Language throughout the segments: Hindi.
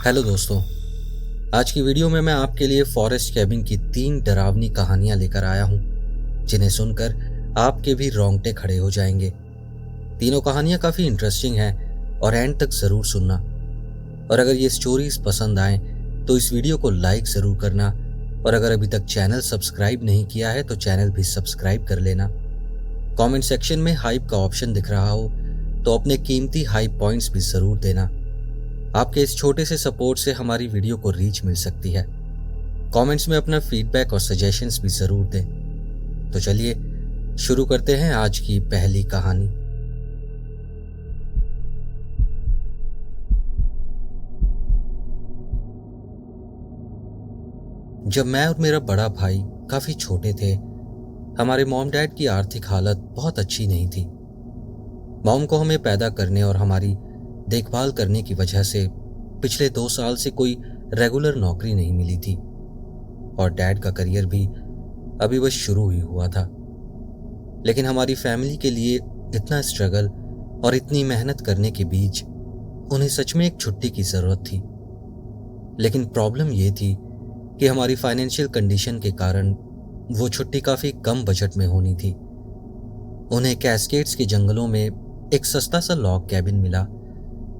हेलो दोस्तों। आज की वीडियो में मैं आपके लिए फॉरेस्ट कैबिन की 3 डरावनी कहानियां लेकर आया हूं, जिन्हें सुनकर आपके भी रोंगटे खड़े हो जाएंगे। तीनों कहानियां काफ़ी इंटरेस्टिंग हैं और एंड तक ज़रूर सुनना। और अगर ये स्टोरीज पसंद आएं तो इस वीडियो को लाइक ज़रूर करना, और अगर अभी तक चैनल सब्सक्राइब नहीं किया है तो चैनल भी सब्सक्राइब कर लेना। कमेंट सेक्शन में हाइप का ऑप्शन दिख रहा हो तो अपने कीमती हाइप पॉइंट्स भी ज़रूर देना। आपके इस छोटे से सपोर्ट से हमारी वीडियो को रीच मिल सकती है। कमेंट्स में अपना फीडबैक और सजेशंस भी ज़रूर दें। तो चलिए शुरू करते हैं आज की पहली कहानी। जब मैं और मेरा बड़ा भाई काफ़ी छोटे थे, हमारे मॉम डैड की आर्थिक हालत बहुत अच्छी नहीं थी। मॉम को हमें पैदा करने और हमारी देखभाल करने की वजह से पिछले 2 साल से कोई रेगुलर नौकरी नहीं मिली थी, और डैड का करियर भी अभी बस शुरू ही हुआ था। लेकिन हमारी फैमिली के लिए इतना स्ट्रगल और इतनी मेहनत करने के बीच उन्हें सच में एक छुट्टी की ज़रूरत थी। लेकिन प्रॉब्लम ये थी कि हमारी फाइनेंशियल कंडीशन के कारण वो छुट्टी काफ़ी कम बजट में होनी थी। उन्हें कैस्केड्स के जंगलों में एक सस्ता सा लॉग कैबिन मिला,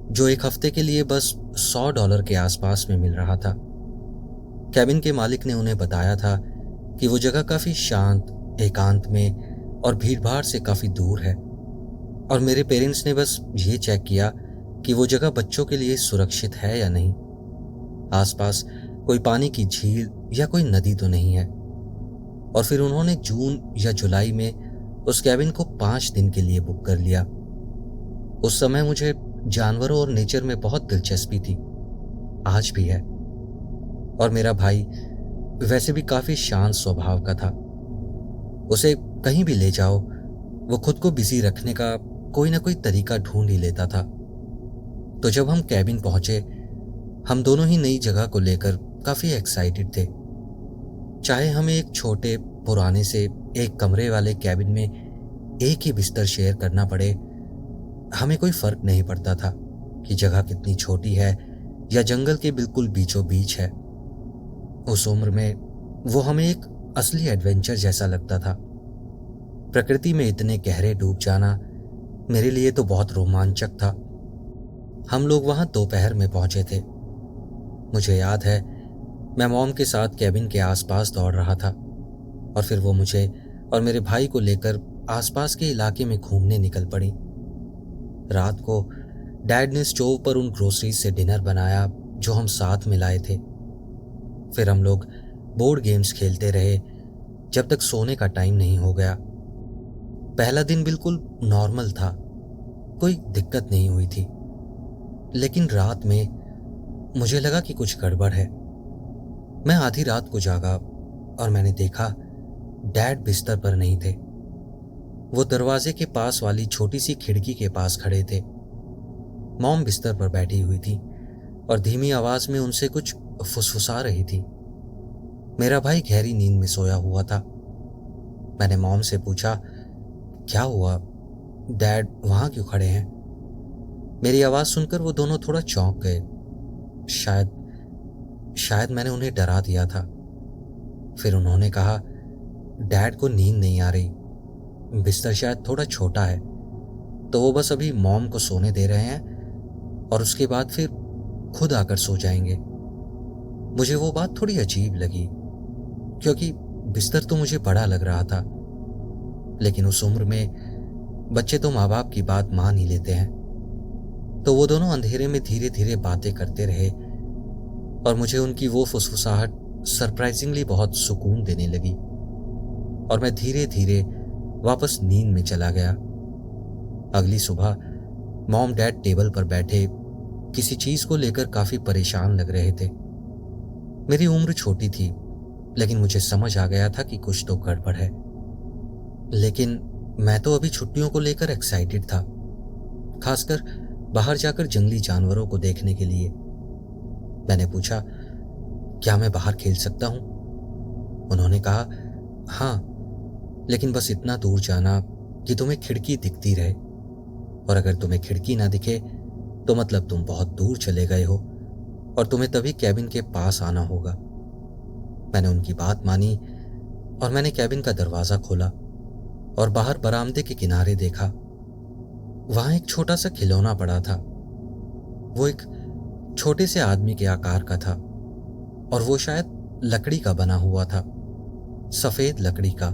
जो 1 हफ्ते के लिए बस $100 के आसपास में मिल रहा था। कैबिन के मालिक ने उन्हें बताया था कि वो जगह काफ़ी शांत, एकांत में और भीड़भाड़ से काफ़ी दूर है, और मेरे पेरेंट्स ने बस ये चेक किया कि वो जगह बच्चों के लिए सुरक्षित है या नहीं। आसपास कोई पानी की झील या कोई नदी तो नहीं है। और फिर उन्होंने जून या जुलाई में उस कैबिन को 5 दिन के लिए बुक कर लिया। उस समय मुझे जानवरों और नेचर में बहुत दिलचस्पी थी, आज भी है। और मेरा भाई वैसे भी काफ़ी शांत स्वभाव का था। उसे कहीं भी ले जाओ, वो खुद को बिजी रखने का कोई ना कोई तरीका ढूंढ ही लेता था। तो जब हम कैबिन पहुंचे, हम दोनों ही नई जगह को लेकर काफ़ी एक्साइटेड थे। चाहे हमें एक छोटे पुराने से एक कमरे वाले कैबिन में एक ही बिस्तर शेयर करना पड़े, हमें कोई फर्क नहीं पड़ता था कि जगह कितनी छोटी है या जंगल के बिल्कुल बीचों बीच है। उस उम्र में वो हमें एक असली एडवेंचर जैसा लगता था। प्रकृति में इतने गहरे डूब जाना मेरे लिए तो बहुत रोमांचक था। हम लोग वहां दोपहर में पहुंचे थे। मुझे याद है, मैं मॉम के साथ कैबिन के आसपास दौड़ रहा था, और फिर वो मुझे और मेरे भाई को लेकर आसपास के इलाके में घूमने निकल पड़ी। रात को डैड ने स्टोव पर उन ग्रोसरीज से डिनर बनाया जो हम साथ में लाए थे। फिर हम लोग बोर्ड गेम्स खेलते रहे जब तक सोने का टाइम नहीं हो गया। पहला दिन बिल्कुल नॉर्मल था, कोई दिक्कत नहीं हुई थी। लेकिन रात में मुझे लगा कि कुछ गड़बड़ है। मैं आधी रात को जागा और मैंने देखा डैड बिस्तर पर नहीं थे। वो दरवाजे के पास वाली छोटी सी खिड़की के पास खड़े थे। मॉम बिस्तर पर बैठी हुई थी और धीमी आवाज में उनसे कुछ फुसफुसा रही थी। मेरा भाई गहरी नींद में सोया हुआ था। मैंने मॉम से पूछा, क्या हुआ, डैड वहां क्यों खड़े हैं? मेरी आवाज सुनकर वो दोनों थोड़ा चौंक गए। शायद मैंने उन्हें डरा दिया था। फिर उन्होंने कहा, डैड को नींद नहीं आ रही, बिस्तर शायद थोड़ा छोटा है, तो वो बस अभी मॉम को सोने दे रहे हैं और उसके बाद फिर खुद आकर सो जाएंगे। मुझे वो बात थोड़ी अजीब लगी, क्योंकि बिस्तर तो मुझे बड़ा लग रहा था। लेकिन उस उम्र में बच्चे तो माँ बाप की बात मान ही लेते हैं। तो वो दोनों अंधेरे में धीरे धीरे बातें करते रहे, और मुझे उनकी वो फुसफुसाहट सरप्राइजिंगली बहुत सुकून देने लगी, और मैं धीरे धीरे वापस नींद में चला गया। अगली सुबह मॉम डैड टेबल पर बैठे किसी चीज को लेकर काफी परेशान लग रहे थे। मेरी उम्र छोटी थी, लेकिन मुझे समझ आ गया था कि कुछ तो गड़बड़ है। लेकिन मैं तो अभी छुट्टियों को लेकर एक्साइटेड था, खासकर बाहर जाकर जंगली जानवरों को देखने के लिए। मैंने पूछा, क्या मैं बाहर खेल सकता हूं? उन्होंने कहा, हाँ, लेकिन बस इतना दूर जाना कि तुम्हें खिड़की दिखती रहे, और अगर तुम्हें खिड़की ना दिखे तो मतलब तुम बहुत दूर चले गए हो, और तुम्हें तभी कैबिन के पास आना होगा। मैंने उनकी बात मानी और मैंने कैबिन का दरवाजा खोला और बाहर बरामदे के किनारे देखा। वहां एक छोटा सा खिलौना पड़ा था। वो एक छोटे से आदमी के आकार का था और वो शायद लकड़ी का बना हुआ था, सफेद लकड़ी का।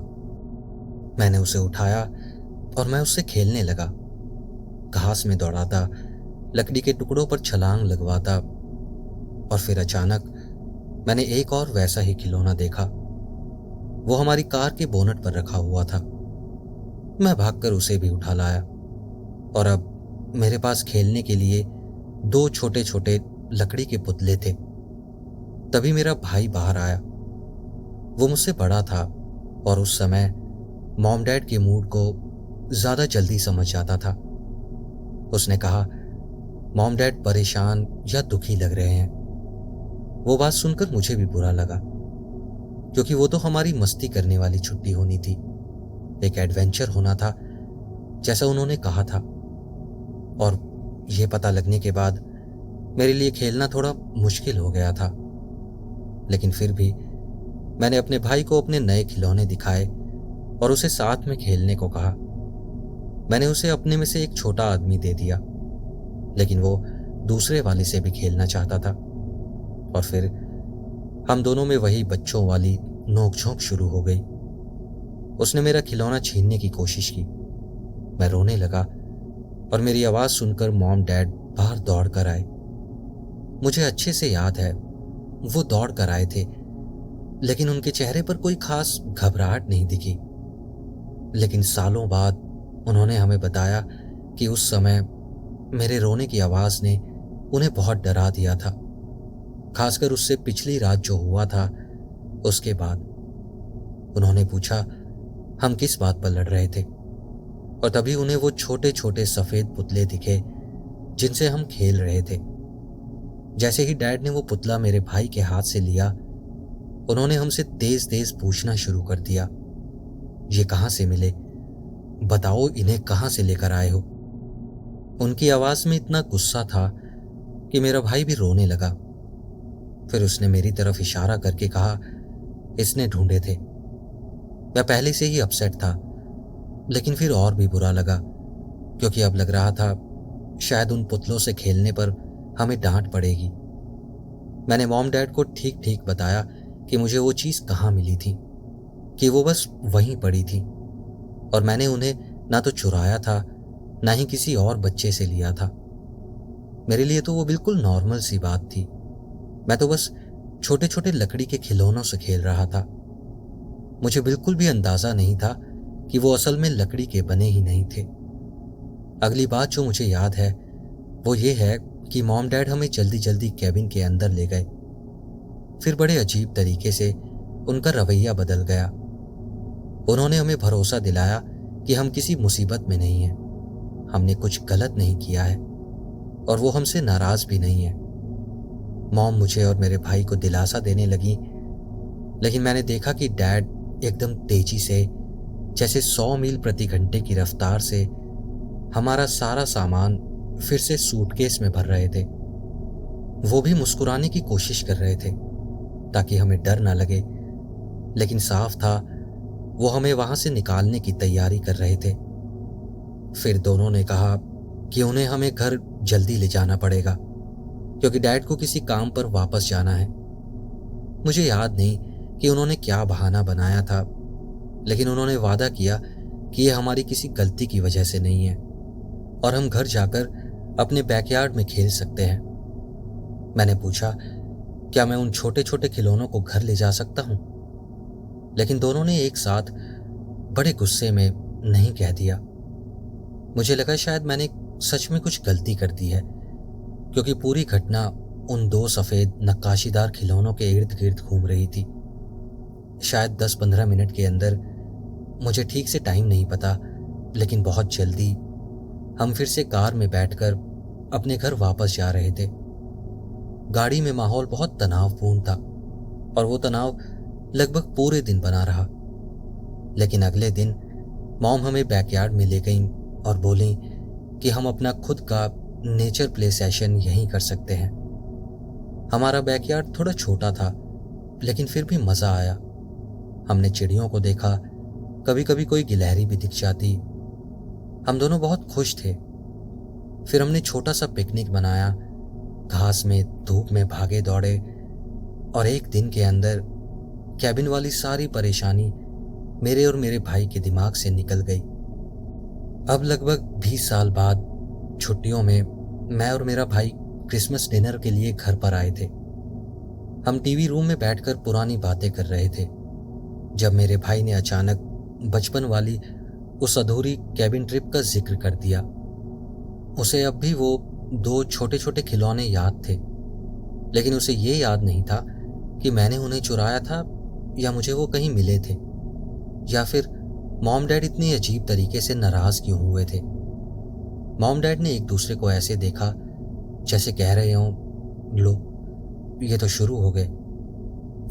मैंने उसे उठाया और मैं उससे खेलने लगा, घास में दौड़ाता, लकड़ी के टुकड़ों पर छलांग लगवाता। और फिर अचानक मैंने एक और वैसा ही खिलौना देखा। वो हमारी कार के बोनट पर रखा हुआ था। मैं भागकर उसे भी उठा लाया और अब मेरे पास खेलने के लिए 2 छोटे छोटे लकड़ी के पुतले थे। तभी मेरा भाई बाहर आया। वो मुझसे बड़ा था और उस समय मॉम डैड के मूड को ज्यादा जल्दी समझ जाता था। उसने कहा, मॉम डैड परेशान या दुखी लग रहे हैं। वो बात सुनकर मुझे भी बुरा लगा, क्योंकि वो तो हमारी मस्ती करने वाली छुट्टी होनी थी, एक एडवेंचर होना था जैसा उन्होंने कहा था। और ये पता लगने के बाद मेरे लिए खेलना थोड़ा मुश्किल हो गया था। लेकिन फिर भी मैंने अपने भाई को अपने नए खिलौने दिखाए और उसे साथ में खेलने को कहा। मैंने उसे अपने में से एक छोटा आदमी दे दिया, लेकिन वो दूसरे वाले से भी खेलना चाहता था। और फिर हम दोनों में वही बच्चों वाली नोकझोंक शुरू हो गई। उसने मेरा खिलौना छीनने की कोशिश की। मैं रोने लगा और मेरी आवाज सुनकर मॉम डैड बाहर दौड़ कर आए। मुझे अच्छे से याद है, वो दौड़ कर आए थे, लेकिन उनके चेहरे पर कोई खास घबराहट नहीं दिखी। लेकिन सालों बाद उन्होंने हमें बताया कि उस समय मेरे रोने की आवाज ने उन्हें बहुत डरा दिया था, खासकर उससे पिछली रात जो हुआ था उसके बाद। उन्होंने पूछा हम किस बात पर लड़ रहे थे, और तभी उन्हें वो छोटे छोटे सफेद पुतले दिखे जिनसे हम खेल रहे थे। जैसे ही डैड ने वो पुतला मेरे भाई के हाथ से लिया, उन्होंने हमसे तेज तेज पूछना शुरू कर दिया, ये कहां से मिले, बताओ इन्हें कहां से लेकर आए हो। उनकी आवाज में इतना गुस्सा था कि मेरा भाई भी रोने लगा। फिर उसने मेरी तरफ इशारा करके कहा, इसने ढूंढे थे। मैं पहले से ही अपसेट था, लेकिन फिर और भी बुरा लगा, क्योंकि अब लग रहा था शायद उन पुतलों से खेलने पर हमें डांट पड़ेगी। मैंने मॉम डैड को ठीक ठीक बताया कि मुझे वो चीज कहाँ मिली थी, कि वो बस वहीं पड़ी थी, और मैंने उन्हें ना तो चुराया था ना ही किसी और बच्चे से लिया था। मेरे लिए तो वो बिल्कुल नॉर्मल सी बात थी। मैं तो बस छोटे छोटे लकड़ी के खिलौनों से खेल रहा था। मुझे बिल्कुल भी अंदाजा नहीं था कि वो असल में लकड़ी के बने ही नहीं थे। अगली बात जो मुझे याद है वो ये है कि मॉम डैड हमें जल्दी जल्दी कैबिन के अंदर ले गए। फिर बड़े अजीब तरीके से उनका रवैया बदल गया। उन्होंने हमें भरोसा दिलाया कि हम किसी मुसीबत में नहीं हैं, हमने कुछ गलत नहीं किया है, और वो हमसे नाराज भी नहीं है। मॉम मुझे और मेरे भाई को दिलासा देने लगी, लेकिन मैंने देखा कि डैड एकदम तेजी से, जैसे 100 मील प्रति घंटे की रफ्तार से हमारा सारा सामान फिर से सूटकेस में भर रहे थे। वो भी मुस्कुराने की कोशिश कर रहे थे ताकि हमें डर ना लगे, लेकिन साफ था वो हमें वहां से निकालने की तैयारी कर रहे थे। फिर दोनों ने कहा कि उन्हें हमें घर जल्दी ले जाना पड़ेगा, क्योंकि डैड को किसी काम पर वापस जाना है। मुझे याद नहीं कि उन्होंने क्या बहाना बनाया था, लेकिन उन्होंने वादा किया कि यह हमारी किसी गलती की वजह से नहीं है और हम घर जाकर अपने बैकयार्ड में खेल सकते हैं। मैंने पूछा, क्या मैं उन छोटे छोटे खिलौनों को घर ले जा सकता हूं? लेकिन दोनों ने एक साथ बड़े गुस्से में नहीं कह दिया। मुझे लगा शायद मैंने सच में कुछ गलती कर दी है, क्योंकि पूरी घटना उन 2 सफेद नक्काशीदार खिलौनों के इर्द गिर्द घूम रही थी। शायद 10-15 मिनट के अंदर, मुझे ठीक से टाइम नहीं पता, लेकिन बहुत जल्दी हम फिर से कार में बैठकर अपने घर वापस जा रहे थे। गाड़ी में माहौल बहुत तनावपूर्ण था और वो तनाव लगभग पूरे दिन बना रहा। लेकिन अगले दिन मॉम हमें बैकयार्ड में ले गईं और बोली कि हम अपना खुद का नेचर प्ले सेशन यहीं कर सकते हैं। हमारा बैकयार्ड थोड़ा छोटा था, लेकिन फिर भी मजा आया। हमने चिड़ियों को देखा, कभी कभी कोई गिलहरी भी दिख जाती। हम दोनों बहुत खुश थे। फिर हमने छोटा सा पिकनिक बनाया, घास में धूप में भागे दौड़े, और एक दिन के अंदर कैबिन वाली सारी परेशानी मेरे और मेरे भाई के दिमाग से निकल गई। अब लगभग 20 साल बाद छुट्टियों में मैं और मेरा भाई क्रिसमस डिनर के लिए घर पर आए थे। हम टीवी रूम में बैठकर पुरानी बातें कर रहे थे जब मेरे भाई ने अचानक बचपन वाली उस अधूरी कैबिन ट्रिप का जिक्र कर दिया। उसे अब भी वो 2 छोटे छोटे खिलौने याद थे, लेकिन उसे ये याद नहीं था कि मैंने उन्हें चुराया था या मुझे वो कहीं मिले थे, या फिर मॉम डैड इतनी अजीब तरीके से नाराज क्यों हुए थे। मॉम डैड ने एक दूसरे को ऐसे देखा जैसे कह रहे हों, लो ये तो शुरू हो गए।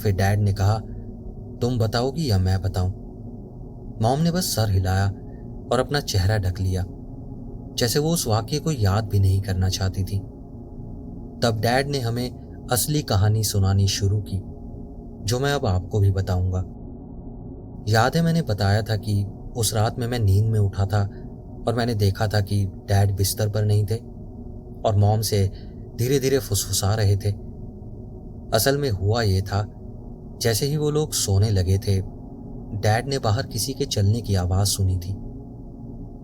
फिर डैड ने कहा, तुम बताओगी या मैं बताऊं? मॉम ने बस सर हिलाया और अपना चेहरा ढक लिया, जैसे वो उस वाक्य को याद भी नहीं करना चाहती थी। तब डैड ने हमें असली कहानी सुनानी शुरू की, जो मैं अब आपको भी बताऊंगा। याद है, मैंने बताया था कि उस रात में मैं नींद में उठा था और मैंने देखा था कि डैड बिस्तर पर नहीं थे और मॉम से धीरे धीरे फुसफुसा रहे थे। असल में हुआ ये था, जैसे ही वो लोग सोने लगे थे, डैड ने बाहर किसी के चलने की आवाज सुनी थी,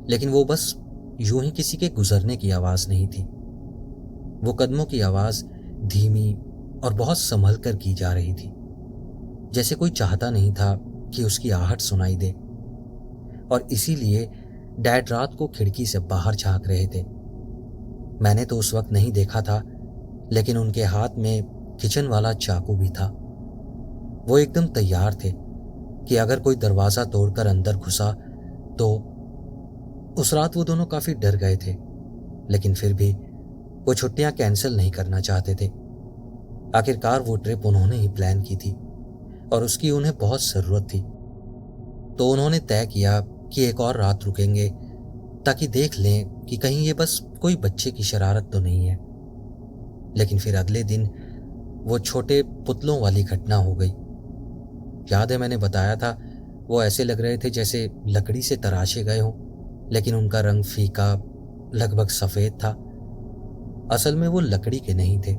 लेकिन वो बस यूं ही किसी के गुजरने की आवाज नहीं थी। वो कदमों की आवाज धीमी और बहुत संभल कर की जा रही थी, जैसे कोई चाहता नहीं था कि उसकी आहट सुनाई दे। और इसीलिए डैड रात को खिड़की से बाहर झांक रहे थे। मैंने तो उस वक्त नहीं देखा था, लेकिन उनके हाथ में किचन वाला चाकू भी था। वो एकदम तैयार थे कि अगर कोई दरवाजा तोड़कर अंदर घुसा तो। उस रात वो दोनों काफी डर गए थे, लेकिन फिर भी वो छुट्टियां कैंसिल नहीं करना चाहते थे। आखिरकार वो ट्रिप उन्होंने ही प्लान की थी और उसकी उन्हें बहुत जरूरत थी। तो उन्होंने तय किया कि एक और रात रुकेंगे ताकि देख लें कि कहीं ये बस कोई बच्चे की शरारत तो नहीं है। लेकिन फिर अगले दिन वो छोटे पुतलों वाली घटना हो गई। याद है, मैंने बताया था वो ऐसे लग रहे थे जैसे लकड़ी से तराशे गए हों, लेकिन उनका रंग फीका, लगभग सफेद था। असल में वो लकड़ी के नहीं थे।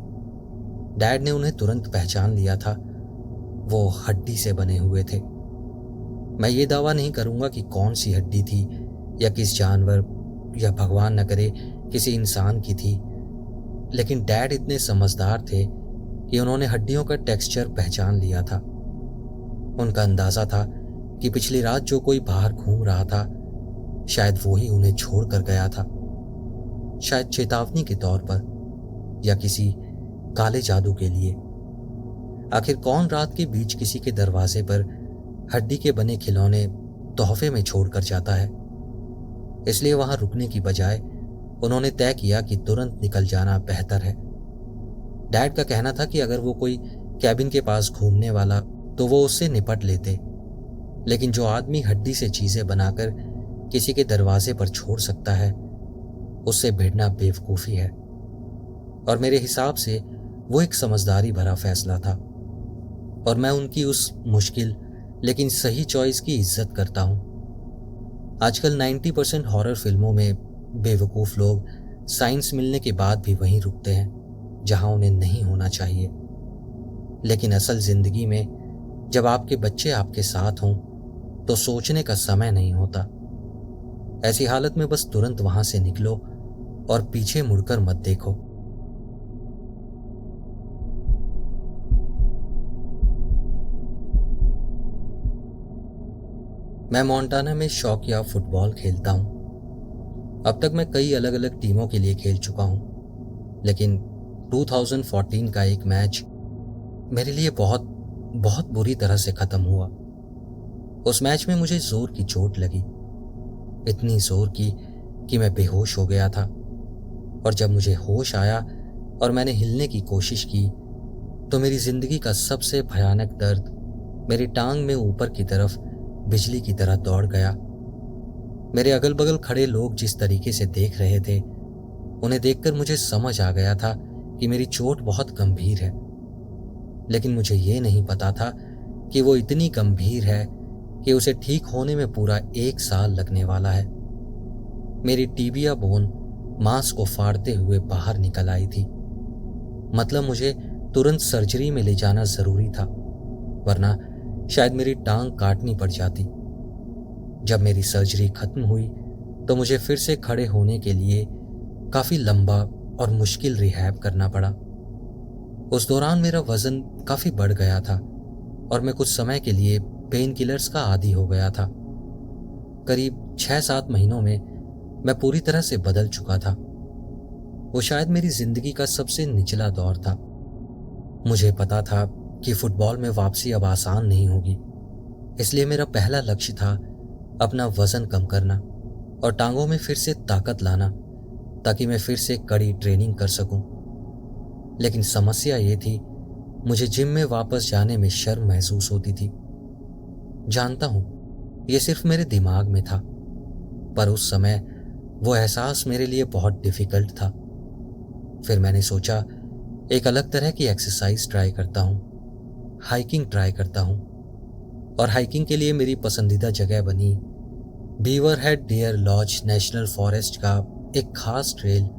डैड ने उन्हें तुरंत पहचान लिया था। वो हड्डी से बने हुए थे। मैं ये दावा नहीं करूंगा कि कौन सी हड्डी थी या किस जानवर या भगवान न करे किसी इंसान की थी, लेकिन डैड इतने समझदार थे कि उन्होंने हड्डियों का टेक्सचर पहचान लिया था। उनका अंदाजा था कि पिछली रात जो कोई बाहर घूम रहा था, शायद वो ही उन्हें छोड़ कर गया था, शायद चेतावनी के तौर पर या किसी काले जादू के लिए। आखिर कौन रात के बीच किसी के दरवाजे पर हड्डी के बने खिलौने तोहफे में छोड़कर जाता है? इसलिए वहां रुकने की बजाय उन्होंने तय किया कि तुरंत निकल जाना बेहतर है। डैड का कहना था कि अगर वो कोई कैबिन के पास घूमने वाला तो वो उससे निपट लेते, लेकिन जो आदमी हड्डी से चीजें बनाकर किसी के दरवाजे पर छोड़ सकता है, उससे भिड़ना बेवकूफी है। और मेरे हिसाब से वो एक समझदारी भरा फैसला था, और मैं उनकी उस मुश्किल लेकिन सही चॉइस की इज्जत करता हूं। आजकल 90% हॉरर फिल्मों में बेवकूफ लोग साइंस मिलने के बाद भी वहीं रुकते हैं जहां उन्हें नहीं होना चाहिए। लेकिन असल जिंदगी में जब आपके बच्चे आपके साथ हों तो सोचने का समय नहीं होता। ऐसी हालत में बस तुरंत वहां से निकलो और पीछे मुड़कर मत देखो। मैं मोंटाना में शौकिया फुटबॉल खेलता हूं। अब तक मैं कई अलग अलग टीमों के लिए खेल चुका हूं, लेकिन 2014 का एक मैच मेरे लिए बहुत बहुत बुरी तरह से खत्म हुआ। उस मैच में मुझे जोर की चोट लगी, इतनी जोर की कि मैं बेहोश हो गया था। और जब मुझे होश आया और मैंने हिलने की कोशिश की तो मेरी जिंदगी का सबसे भयानक दर्द मेरी टांग में ऊपर की तरफ बिजली की तरह दौड़ गया। मेरे अगल बगल खड़े लोग जिस तरीके से देख रहे थे, उन्हें देखकर मुझे समझ आ गया था कि मेरी चोट बहुत गंभीर है। लेकिन मुझे ये नहीं पता था कि वो इतनी गंभीर है कि उसे ठीक होने में पूरा 1 साल लगने वाला है। मेरी टीबिया बोन मांस को फाड़ते हुए बाहर निकल आई थी। मतलब मुझे तुरंत सर्जरी में ले जाना जरूरी था, वरना शायद मेरी टांग काटनी पड़ जाती। जब मेरी सर्जरी खत्म हुई तो मुझे फिर से खड़े होने के लिए काफी लंबा और मुश्किल रिहैब करना पड़ा। उस दौरान मेरा वजन काफी बढ़ गया था और मैं कुछ समय के लिए पेन किलर्स का आदी हो गया था। करीब 6-7 महीनों में मैं पूरी तरह से बदल चुका था। वो शायद मेरी जिंदगी का सबसे निचला दौर था। मुझे पता था कि फुटबॉल में वापसी अब आसान नहीं होगी, इसलिए मेरा पहला लक्ष्य था अपना वजन कम करना और टांगों में फिर से ताकत लाना, ताकि मैं फिर से कड़ी ट्रेनिंग कर सकूं। लेकिन समस्या ये थी, मुझे जिम में वापस जाने में शर्म महसूस होती थी। जानता हूं ये सिर्फ मेरे दिमाग में था, पर उस समय वो एहसास मेरे लिए बहुत डिफिकल्ट था। फिर मैंने सोचा एक अलग तरह की एक्सरसाइज ट्राई करता हूं, हाइकिंग ट्राई करता हूं। और हाइकिंग के लिए मेरी पसंदीदा जगह बनी Beaverhead Deerlodge National Forest का एक खास ट्रेल,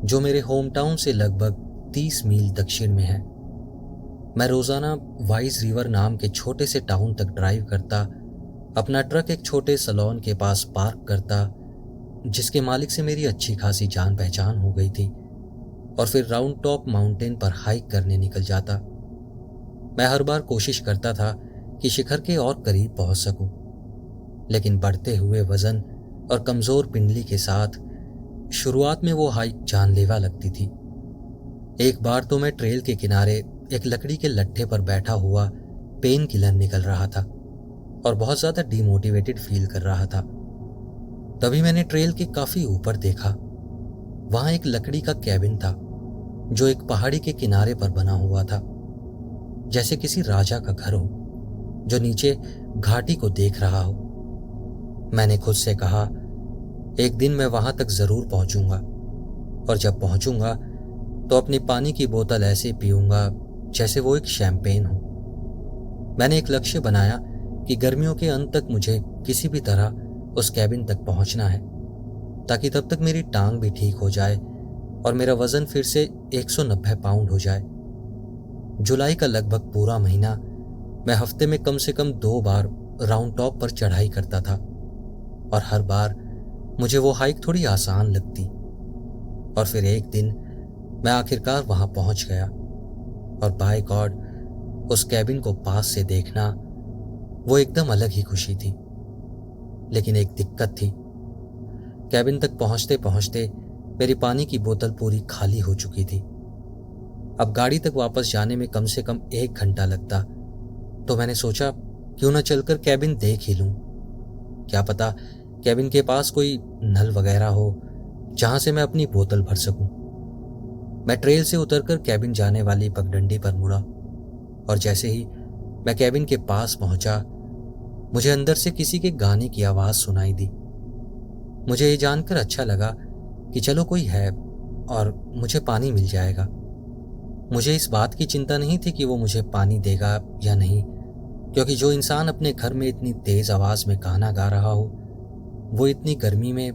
जो मेरे होम टाउन से लगभग 30 मील दक्षिण में है। मैं रोजाना वाइज रिवर नाम के छोटे से टाउन तक ड्राइव करता, अपना ट्रक एक छोटे सैलून के पास पार्क करता, जिसके मालिक से मेरी अच्छी खासी जान पहचान हो गई थी, और फिर राउंड टॉप माउंटेन पर हाइक करने निकल जाता। मैं हर बार कोशिश करता था कि शिखर के और करीब पहुंच सकूं, लेकिन बढ़ते हुए वजन और कमजोर पिंडली के साथ शुरुआत में वो हाइक जानलेवा लगती थी। एक बार तो मैं ट्रेल के किनारे एक लकड़ी के लट्ठे पर बैठा हुआ पेन किलर निकल रहा था और बहुत ज्यादा डिमोटिवेटेड फील कर रहा था। तभी मैंने ट्रेल के काफी ऊपर देखा। वहां एक लकड़ी का कैबिन था जो एक पहाड़ी के किनारे पर बना हुआ था, जैसे किसी राजा का घर हो जो नीचे घाटी को देख रहा हो। मैंने खुद से कहा, एक दिन मैं वहां तक जरूर पहुंचूंगा, और जब पहुंचूंगा तो अपनी पानी की बोतल ऐसे पीऊंगा जैसे वो एक शैंपेन हो। मैंने एक लक्ष्य बनाया कि गर्मियों के अंत तक मुझे किसी भी तरह उस कैबिन तक पहुंचना है, ताकि तब तक मेरी टांग भी ठीक हो जाए और मेरा वजन फिर से 190 पाउंड हो जाए। जुलाई का लगभग पूरा महीना मैं हफ्ते में कम से कम 2 बार राउंड टॉप पर चढ़ाई करता था, और हर बार मुझे वो हाइक थोड़ी आसान लगती। और फिर एक दिन मैं आखिरकार वहां पहुंच गया, और बाय गॉड उस कैबिन को पास से देखना वो एकदम अलग ही खुशी थी। लेकिन एक दिक्कत थी। कैबिन तक पहुंचते पहुंचते मेरी पानी की बोतल पूरी खाली हो चुकी थी। अब गाड़ी तक वापस जाने में कम से कम 1 घंटा लगता, तो मैंने सोचा क्यों न चलकर कैबिन देख ही लूं। क्या पता कैबिन के पास कोई नल वगैरह हो जहां से मैं अपनी बोतल भर सकूं। मैं ट्रेल से उतरकर कैबिन जाने वाली पगडंडी पर मुड़ा, और जैसे ही मैं कैबिन के पास पहुंचा, मुझे अंदर से किसी के गाने की आवाज सुनाई दी। मुझे ये जानकर अच्छा लगा कि चलो कोई है और मुझे पानी मिल जाएगा। मुझे इस बात की चिंता नहीं थी कि वो मुझे पानी देगा या नहीं, क्योंकि जो इंसान अपने घर में इतनी तेज आवाज में गाना गा रहा हो, वो इतनी गर्मी में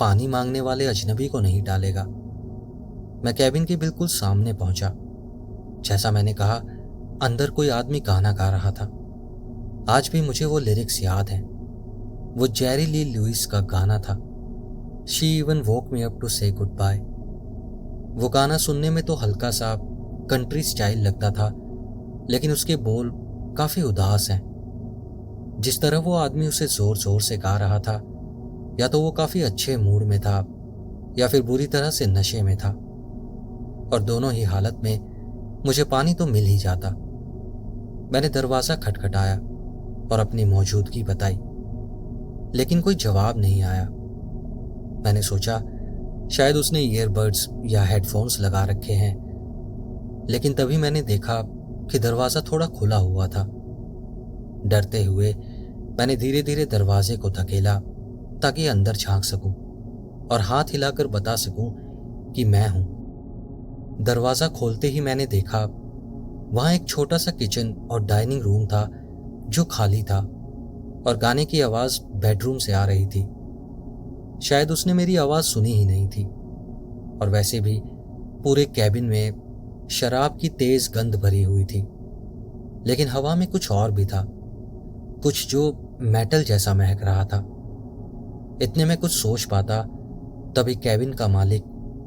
पानी मांगने वाले अजनबी को नहीं डालेगा। मैं कैबिन के बिल्कुल सामने पहुंचा। जैसा मैंने कहा, अंदर कोई आदमी गाना गा रहा था। आज भी मुझे वो लिरिक्स याद हैं। वो जेरी ली लुइस का गाना था, she even woke me up to say goodbye. वो गाना सुनने में तो हल्का सा कंट्री स्टाइल लगता था, लेकिन उसके बोल काफी उदास हैं। जिस तरह वो आदमी उसे जोर जोर से गा रहा था, या तो वो काफी अच्छे मूड में था या फिर बुरी तरह से नशे में था, और दोनों ही हालत में मुझे पानी तो मिल ही जाता। मैंने दरवाजा खटखटाया और अपनी मौजूदगी बताई, लेकिन कोई जवाब नहीं आया। मैंने सोचा शायद उसने ईयरबड्स या हेडफोन्स लगा रखे हैं, लेकिन तभी मैंने देखा कि दरवाजा थोड़ा खुला हुआ था। डरते हुए मैंने धीरे धीरे दरवाजे को धकेला ताकि अंदर झांक सकूं और हाथ हिलाकर बता सकूं कि मैं हूं। दरवाजा खोलते ही मैंने देखा वहां एक छोटा सा किचन और डाइनिंग रूम था जो खाली था, और गाने की आवाज बेडरूम से आ रही थी। शायद उसने मेरी आवाज सुनी ही नहीं थी। और वैसे भी पूरे कैबिन में शराब की तेज गंध भरी हुई थी, लेकिन हवा में कुछ और भी था, कुछ जो मेटल जैसा महक रहा था। इतने में कुछ सोच पाता तभी कैबिन का मालिक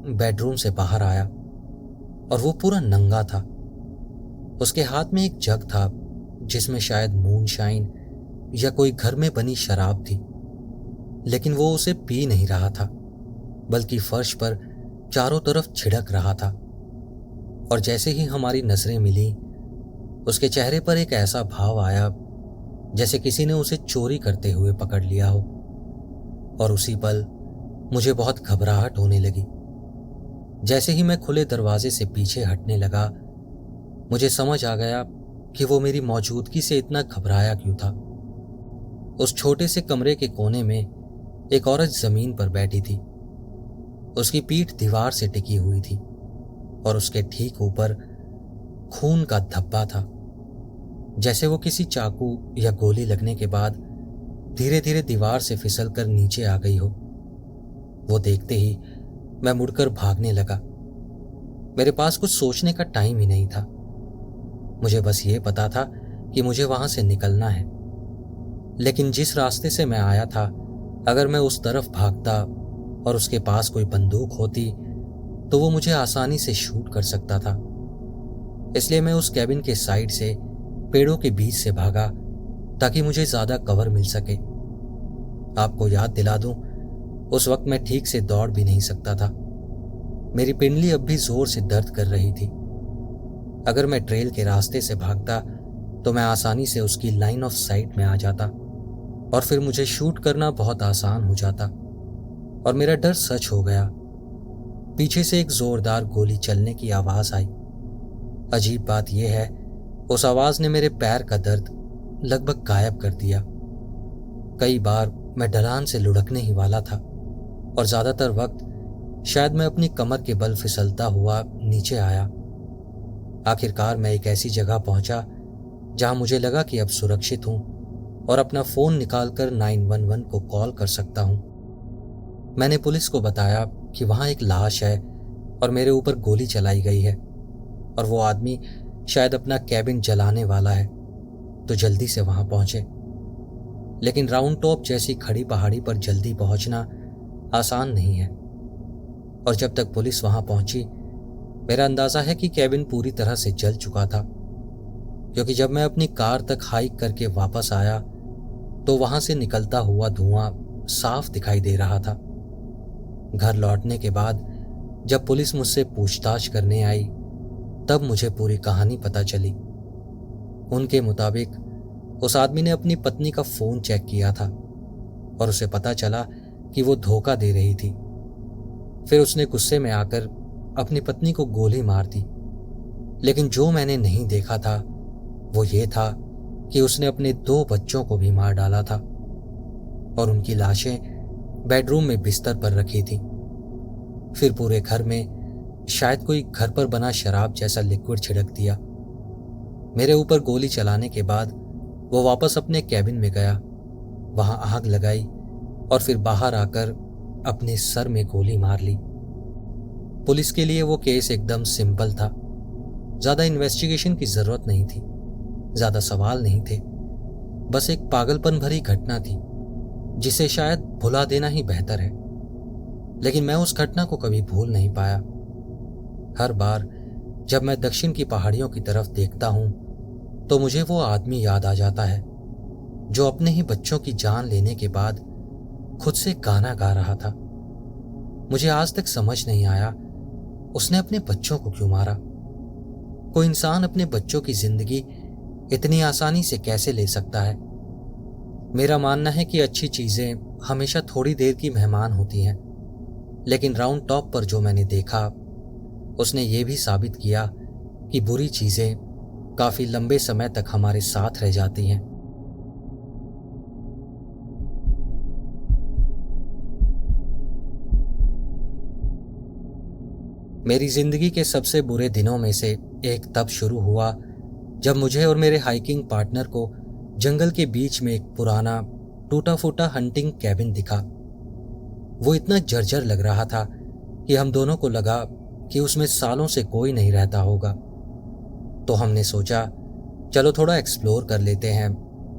बेडरूम से बाहर आया, और वो पूरा नंगा था। उसके हाथ में एक जग था जिसमें शायद मूनशाइन या कोई घर में बनी शराब थी, लेकिन वो उसे पी नहीं रहा था, बल्कि फर्श पर चारों तरफ छिड़क रहा था। और जैसे ही हमारी नजरें मिली, उसके चेहरे पर एक ऐसा भाव आया जैसे किसी ने उसे चोरी करते हुए पकड़ लिया हो। और उसी पल मुझे बहुत घबराहट होने लगी। जैसे ही मैं खुले दरवाजे से पीछे हटने लगा, मुझे समझ आ गया कि वो मेरी मौजूदगी से इतना घबराया क्यों था। उस छोटे से कमरे के कोने में एक औरत जमीन पर बैठी थी। उसकी पीठ दीवार से टिकी हुई थी और उसके ठीक ऊपर खून का धब्बा था, जैसे वो किसी चाकू या गोली लगने के बाद धीरे धीरे दीवार से फिसलकर नीचे आ गई हो। वो देखते ही मैं मुड़कर भागने लगा। मेरे पास कुछ सोचने का टाइम ही नहीं था। मुझे बस ये पता था कि मुझे वहां से निकलना है। लेकिन जिस रास्ते से मैं आया था, अगर मैं उस तरफ भागता और उसके पास कोई बंदूक होती तो वो मुझे आसानी से शूट कर सकता था। इसलिए मैं उस कैबिन के साइड से पेड़ों के बीच से भागा ताकि मुझे ज्यादा कवर मिल सके। आपको याद दिला दूं, उस वक्त मैं ठीक से दौड़ भी नहीं सकता था। मेरी पिंडली अब भी जोर से दर्द कर रही थी। अगर मैं ट्रेल के रास्ते से भागता तो मैं आसानी से उसकी लाइन ऑफ साइट में आ जाता और फिर मुझे शूट करना बहुत आसान हो जाता। और मेरा डर सच हो गया। पीछे से एक जोरदार गोली चलने की आवाज आई। अजीब बात यह है, उस आवाज ने मेरे पैर का दर्द लगभग गायब कर दिया। कई बार मैं ढलान से लुढ़कने ही वाला था और ज्यादातर वक्त शायद मैं अपनी कमर के बल फिसलता हुआ नीचे आया। आखिरकार मैं एक ऐसी जगह पहुंचा जहां मुझे लगा कि अब सुरक्षित हूं और अपना फोन निकालकर 911 को कॉल कर सकता हूं। मैंने पुलिस को बताया कि वहां एक लाश है और मेरे ऊपर गोली चलाई गई है और वो आदमी शायद अपना कैबिन जलाने वाला है, तो जल्दी से वहां पहुंचे। लेकिन राउंड टॉप जैसी खड़ी पहाड़ी पर जल्दी पहुंचना आसान नहीं है। और जब तक पुलिस वहां पहुंची, मेरा अंदाजा है कि कैबिन पूरी तरह से जल चुका था, क्योंकि जब मैं अपनी कार तक हाइक करके वापस आया तो वहां से निकलता हुआ धुआं साफ दिखाई दे रहा था। घर लौटने के बाद जब पुलिस मुझसे पूछताछ करने आई, तब मुझे पूरी कहानी पता चली। उनके मुताबिक उस आदमी ने अपनी पत्नी का फोन चेक किया था और उसे पता चला कि वो धोखा दे रही थी। फिर उसने गुस्से में आकर अपनी पत्नी को गोली मार दी। लेकिन जो मैंने नहीं देखा था वो ये था कि उसने अपने 2 बच्चों को भी मार डाला था और उनकी लाशें बेडरूम में बिस्तर पर रखी थी। फिर पूरे घर में शायद कोई घर पर बना शराब जैसा लिक्विड छिड़क दिया। मेरे ऊपर गोली चलाने के बाद वो वापस अपने कैबिन में गया, वहां आग लगाई और फिर बाहर आकर अपने सर में गोली मार ली। पुलिस के लिए वो केस एकदम सिंपल था। ज्यादा इन्वेस्टिगेशन की जरूरत नहीं थी, ज्यादा सवाल नहीं थे। बस एक पागलपन भरी घटना थी जिसे शायद भुला देना ही बेहतर है। लेकिन मैं उस घटना को कभी भूल नहीं पाया। हर बार जब मैं दक्षिण की पहाड़ियों की तरफ देखता हूं तो मुझे वो आदमी याद आ जाता है जो अपने ही बच्चों की जान लेने के बाद खुद से गाना गा रहा था। मुझे आज तक समझ नहीं आया उसने अपने बच्चों को क्यों मारा। कोई इंसान अपने बच्चों की जिंदगी इतनी आसानी से कैसे ले सकता है। मेरा मानना है कि अच्छी चीजें हमेशा थोड़ी देर की मेहमान होती हैं, लेकिन राउंड टॉप पर जो मैंने देखा उसने ये भी साबित किया कि बुरी चीजें काफी लंबे समय तक हमारे साथ रह जाती हैं। मेरी जिंदगी के सबसे बुरे दिनों में से एक तब शुरू हुआ जब मुझे और मेरे हाइकिंग पार्टनर को जंगल के बीच में एक पुराना टूटा फूटा हंटिंग कैबिन दिखा। वो इतना जर्जर लग रहा था कि हम दोनों को लगा कि उसमें सालों से कोई नहीं रहता होगा। तो हमने सोचा चलो थोड़ा एक्सप्लोर कर लेते हैं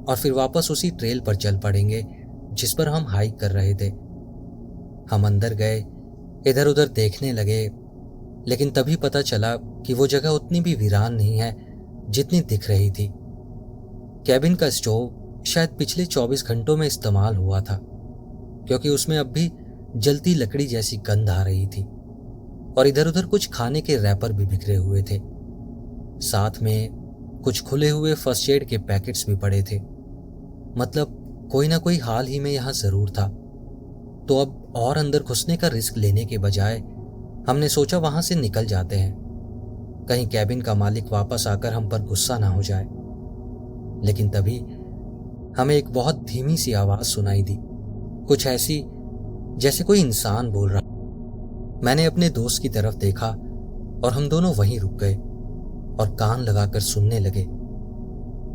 और फिर वापस उसी ट्रेल पर चल पड़ेंगे जिस पर हम हाइक कर रहे थे। हम अंदर गए, इधर उधर देखने लगे, लेकिन तभी पता चला कि वो जगह उतनी भी वीरान नहीं है जितनी दिख रही थी। कैबिन का स्टोव शायद पिछले 24 घंटों में इस्तेमाल हुआ था, क्योंकि उसमें अब भी जलती लकड़ी जैसी गंध आ रही थी और इधर उधर कुछ खाने के रैपर भी बिखरे हुए थे। साथ में कुछ खुले हुए फर्स्ट एड के पैकेट्स भी पड़े थे। मतलब कोई ना कोई हाल ही में यहां जरूर था। तो अब और अंदर घुसने का रिस्क लेने के बजाय हमने सोचा वहां से निकल जाते हैं, कहीं कैबिन का मालिक वापस आकर हम पर गुस्सा ना हो जाए। लेकिन तभी हमें एक बहुत धीमी सी आवाज सुनाई दी, कुछ ऐसी जैसे कोई इंसान बोल रहा। मैंने अपने दोस्त की तरफ देखा और हम दोनों वहीं रुक गए और कान लगाकर सुनने लगे।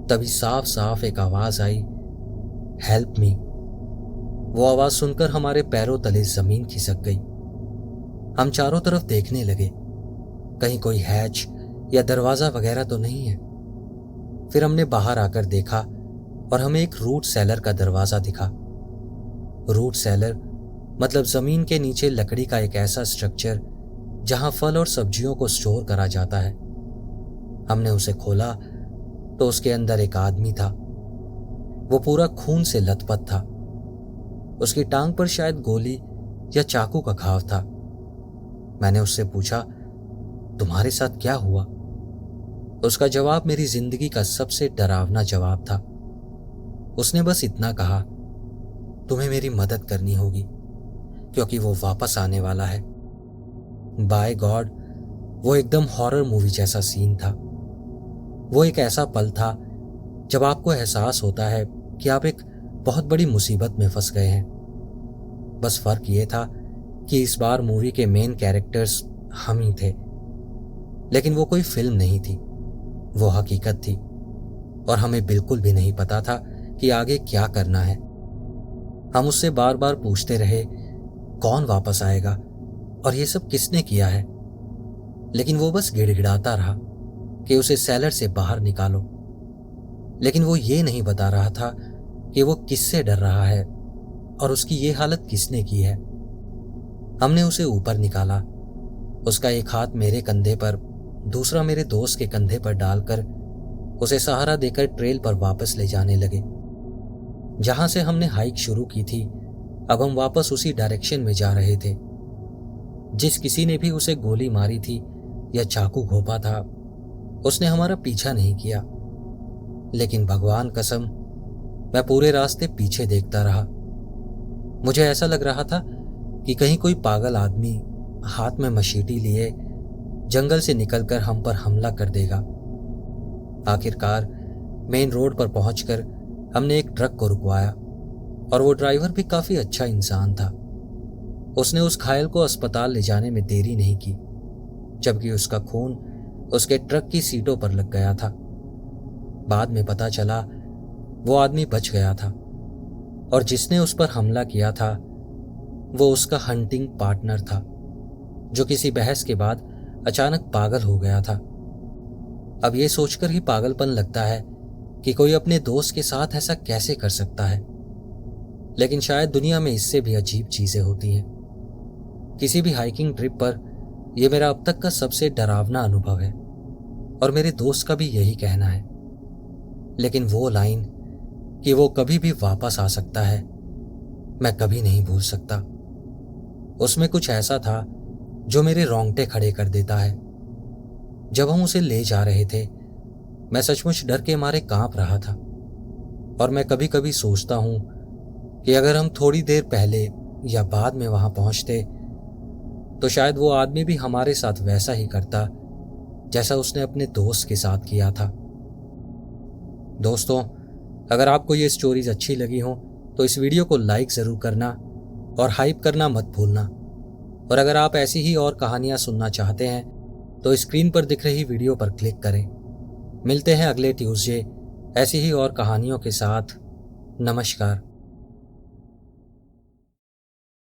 तभी साफ साफ एक आवाज आई, हेल्प मी। वो आवाज सुनकर हमारे पैरों तले जमीन खिसक गई। हम चारों तरफ देखने लगे, कहीं कोई हैच या दरवाजा वगैरह तो नहीं है। फिर हमने बाहर आकर देखा और हमें एक रूट सेलर का दरवाजा दिखा। रूट सेलर मतलब जमीन के नीचे लकड़ी का एक ऐसा स्ट्रक्चर जहां फल और सब्जियों को स्टोर करा जाता है। हमने उसे खोला तो उसके अंदर एक आदमी था। वो पूरा खून से लथपथ था। उसकी टांग पर शायद गोली या चाकू का घाव था। मैंने उससे पूछा, तुम्हारे साथ क्या हुआ? उसका जवाब मेरी जिंदगी का सबसे डरावना जवाब था। उसने बस इतना कहा, तुम्हें मेरी मदद करनी होगी क्योंकि वो वापस आने वाला है। बाय गॉड, वो एकदम हॉरर मूवी जैसा सीन था। वो एक ऐसा पल था जब आपको एहसास होता है कि आप एक बहुत बड़ी मुसीबत में फंस गए हैं। बस फर्क ये था कि इस बार मूवी के मेन कैरेक्टर्स हम ही थे, लेकिन वो कोई फिल्म नहीं थी, वो हकीकत थी और हमें बिल्कुल भी नहीं पता था कि आगे क्या करना है। हम उससे बार बार पूछते रहे, कौन वापस आएगा और ये सब किसने किया है, लेकिन वो बस गिड़गिड़ाता रहा कि उसे सेलर से बाहर निकालो। लेकिन वो ये नहीं बता रहा था कि वो किससे डर रहा है और उसकी ये हालत किसने की है। हमने उसे ऊपर निकाला। उसका एक हाथ मेरे कंधे पर, दूसरा मेरे दोस्त के कंधे पर डालकर उसे सहारा देकर ट्रेल पर वापस ले जाने लगे। जहां से हमने हाइक शुरू की थी, अब हम वापस उसी डायरेक्शन में जा रहे थे। जिस किसी ने भी उसे गोली मारी थी या चाकू घोंपा था, उसने हमारा पीछा नहीं किया। लेकिन भगवान कसम, मैं पूरे रास्ते पीछे देखता रहा। मुझे ऐसा लग रहा था कि कहीं कोई पागल आदमी हाथ में मशीटी लिए जंगल से निकलकर हम पर हमला कर देगा। आखिरकार मेन रोड पर पहुंचकर हमने एक ट्रक को रुकवाया और वो ड्राइवर भी काफी अच्छा इंसान था। उसने उस घायल को अस्पताल ले जाने में देरी नहीं की, जबकि उसका खून उसके ट्रक की सीटों पर लग गया था। बाद में पता चला वो आदमी बच गया था और जिसने उस पर हमला किया था वो उसका हंटिंग पार्टनर था, जो किसी बहस के बाद अचानक पागल हो गया था। अब ये सोचकर ही पागलपन लगता है कि कोई अपने दोस्त के साथ ऐसा कैसे कर सकता है। लेकिन शायद दुनिया में इससे भी अजीब चीजें होती हैं। किसी भी हाइकिंग ट्रिप पर यह मेरा अब तक का सबसे डरावना अनुभव है और मेरे दोस्त का भी यही कहना है। लेकिन वो लाइन कि वो कभी भी वापस आ सकता है, मैं कभी नहीं भूल सकता। उसमें कुछ ऐसा था जो मेरे रोंगटे खड़े कर देता है। जब हम उसे ले जा रहे थे, मैं सचमुच डर के मारे कांप रहा था और मैं कभी कभी सोचता हूं कि अगर हम थोड़ी देर पहले या बाद में वहां पहुंचते तो शायद वो आदमी भी हमारे साथ वैसा ही करता जैसा उसने अपने दोस्त के साथ किया था। दोस्तों, अगर आपको ये स्टोरीज अच्छी लगी हो तो इस वीडियो को लाइक ज़रूर करना और हाइप करना मत भूलना। और अगर आप ऐसी ही और कहानियां सुनना चाहते हैं तो स्क्रीन पर दिख रही वीडियो पर क्लिक करें। मिलते हैं अगले ट्यूसडे ऐसी ही और कहानियों के साथ। नमस्कार।